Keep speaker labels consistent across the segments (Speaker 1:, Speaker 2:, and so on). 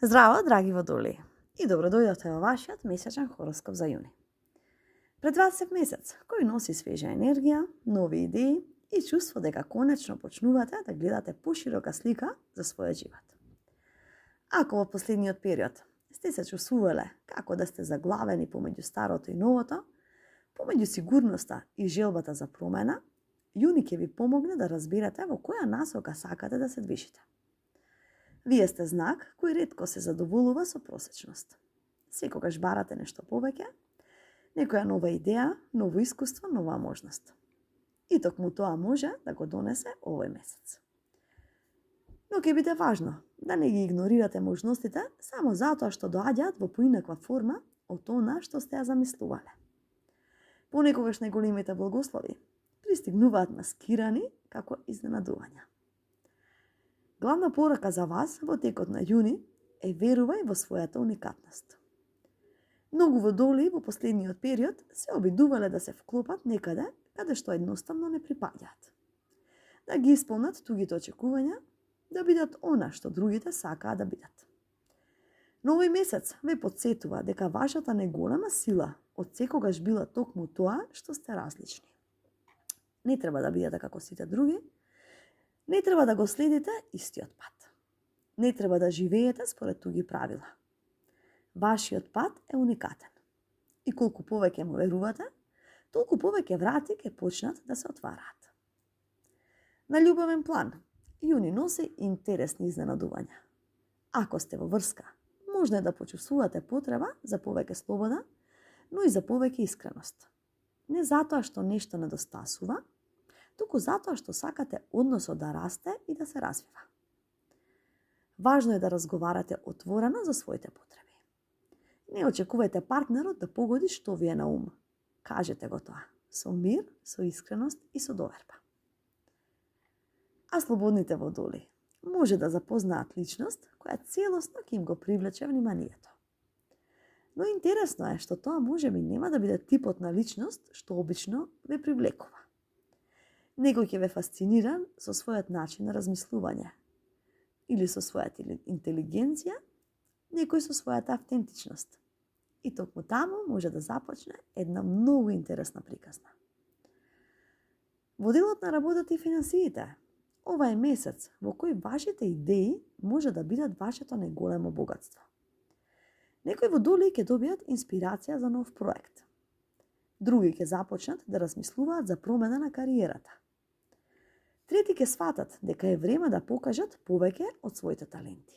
Speaker 1: Здраво, драги водоли, и добро дојдовте во вашиот месечен хороскоп за јуни. Пред вас е месец кој носи свежа енергија, нови идеи и чувство дека конечно почнувате да гледате поширока слика за својот живот. Ако во последниот период сте се чувствувале како да сте заглавени помеѓу старото и новото, помеѓу сигурноста и желбата за промена, јуни ќе ви помогне да разберете во која насока сакате да се движите. Вие сте знак кој ретко се задоволува со просечност. Секогаш барате нешто повеќе, некоја нова идеја, ново искуство, нова можност. И токму тоа може да го донесе овој месец. Но ќе биде важно да не ги игнорирате можностите само затоа што доаѓаат во поинаква форма од она што сте ја замислувале. Понекогаш најголемите благослови пристигнуваат маскирани како изненадувања. Главна порака за вас во текот на јуни е верувај во својата уникатност. Многу водоли во последниот период се обидувале да се вклопат некаде каде што едноставно не припаѓаат. Да ги исполнат тугите очекувања, да бидат она што другите сакаат да бидат. Но овој месец ве потсетува дека вашата најголема сила од секогаш била токму тоа што сте различни. Не треба да бидете како сите други, не треба да го следите истиот пат. Не треба да живеете според туги правила. Вашиот пат е уникатен. И колку повеќе му верувате, толку повеќе врати ќе почнат да се отвараат. На љубовен план, јуни носи интересни изненадувања. Ако сте во врска, можно е да почувствувате потреба за повеќе слобода, но и за повеќе искреност. Не затоа што нешто недостасува, туку затоа што сакате односот да расте и да се развива. Важно е да разговарате отворено за своите потреби. Не очекувајте партнерот да погоди што ви е на ум. Кажете го тоа, со мир, со искреност и со доверба. А слободните водоли може да запознаат личност која целосно ќе им го привлече вниманието. Но интересно е што тоа можеби нема да биде типот на личност што обично ве привлекува. Некој ќе ве фасцинира со својот начин на размислување или со својата интелигенција, некој со својата автентичност. И токму таму може да започне една многу интересна приказна. Во делот на работата и финансиите, ова е месец во кој вашите идеи може да бидат вашето најголемо богатство. Некои водоли ќе добијат инспирација за нов проект. Други ќе започнат да размислуваат за промена на кариерата. Трети ќе сватат дека е време да покажат повеќе од своите таленти.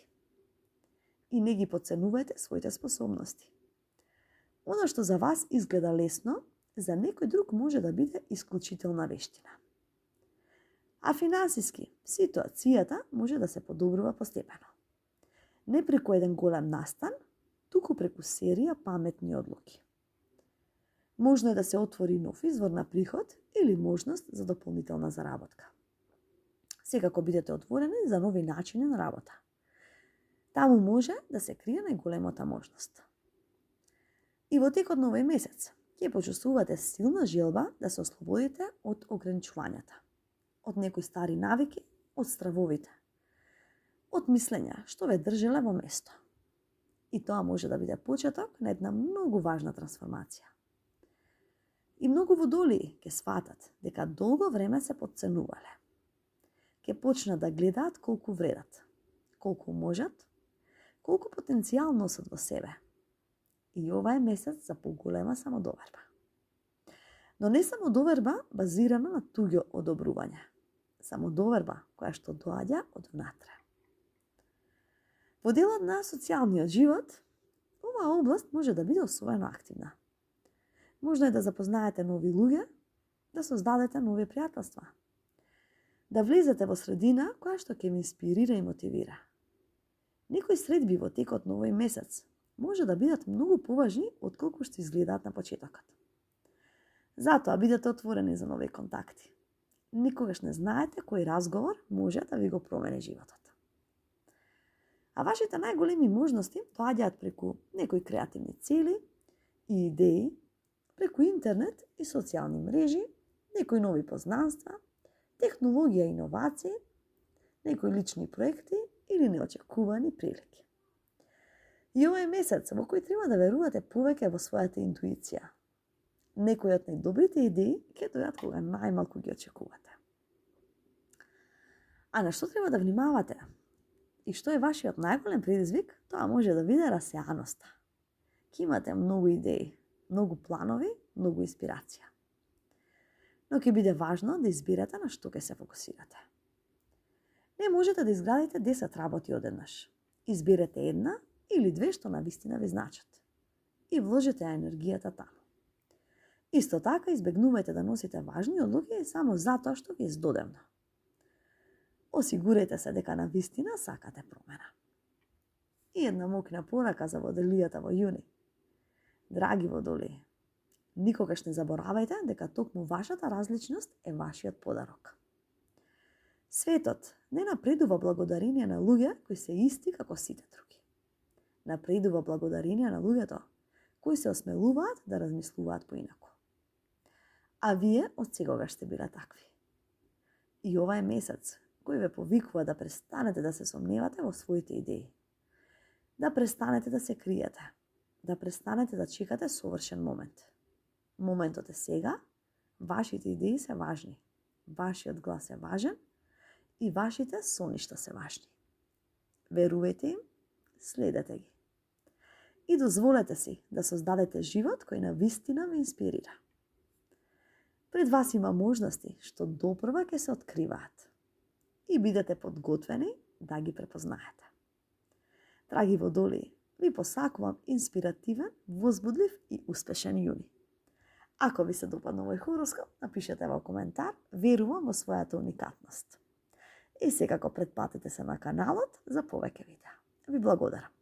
Speaker 1: И не ги потценувајте своите способности. Оно што за вас изгледа лесно, за некој друг може да биде исклучителна вештина. А финансиски, ситуацијата може да се подобрува постепено. Не преку еден голем настан, туку преку серија паметни одлуки. Можно е да се отвори нов извор на приход или можност за дополнителна заработка. Секако бидете отворени за нови начини на работа. Таму може да се крие најголемата можност. И во текот на овој месец ќе почувствувате силна желба да се ослободите од ограничувањата, од некои стари навики, од стравовите, од мислења што ве држеле во место. И тоа може да биде почеток на една многу важна трансформација. И многу водоли ќе сватат дека долго време се потценувале. Ќе почнат да гледаат колку вредат, колку можат, колку потенцијал носат во себе. И ова е месец за поголема самодоверба. Но не самодоверба базирана на туѓо одобрување. Самодоверба која што доаѓа од внатре. Во делот на социјалниот живот, оваа област може да биде особено активна. Можно е да запознаете нови луѓе, да создадете нови пријателства. Да влезете во средина која што ќе ви инспирира и мотивира. Некои средби во текот на овој месец може да бидат многу поважни отколку што изгледаат на почетокот. Затоа бидете отворени за нови контакти. Никогаш не знаете кој разговор може да ви го промени животот. А вашите најголеми можности доаѓаат преку некои креативни цели и идеи, преку интернет и социјални мрежи, некои нови познанства, технологија и иновации, некои лични проекти или неочекувани прилики. И овој месец во кој треба да верувате повеќе во својата интуиција. Некои од најдобрите идеи ќе дојдат кога најмалку ги очекувате. А на што треба да внимавате? И што е вашиот најголем предизвик, тоа може да биде расеаноста. Ке имате многу идеи, многу планови, многу инспирација. Но ќе биде важно да изберете на што ќе се фокусирате. Не можете да изградите 10 работи одеднаш. Изберете една или две што навистина ви значат. И вложите енергијата таму. Исто така избегнувајте да носите важни одлуки само затоа што ви е здодевно. Осигурете се дека навистина сакате промена. И една мокна порака за водолијата во јуни. Драги водолии, никогаш не заборавајте дека токму вашата различност е вашиот подарок. Светот не напредува благодарение на луѓе кои се исти како сите други. Напредува благодарение на луѓето кои се осмелуваат да размислуваат поинаку. А вие од секогаш сте биле такви. И ова е месец кој ве повикува да престанете да се сомневате во своите идеи. Да престанете да се криете. Да престанете да чекате совршен момент. Моментот е сега, вашите идеи се важни, вашиот глас е важен и вашите соништа се важни. Верувајте им, следете ги. И дозволете си да создадете живот кој навистина ве инспирира. Пред вас има можности што допрва ќе се откриваат. И бидете подготвени да ги препознаете. Драги водолии, ви посакувам инспиративен, возбудлив и успешен јуни. Ако ви се допадна овој хороскоп, напишете во коментар, верувам во својата уникатност. И секако претплатете се на каналот за повеќе видеа. Ви благодарам.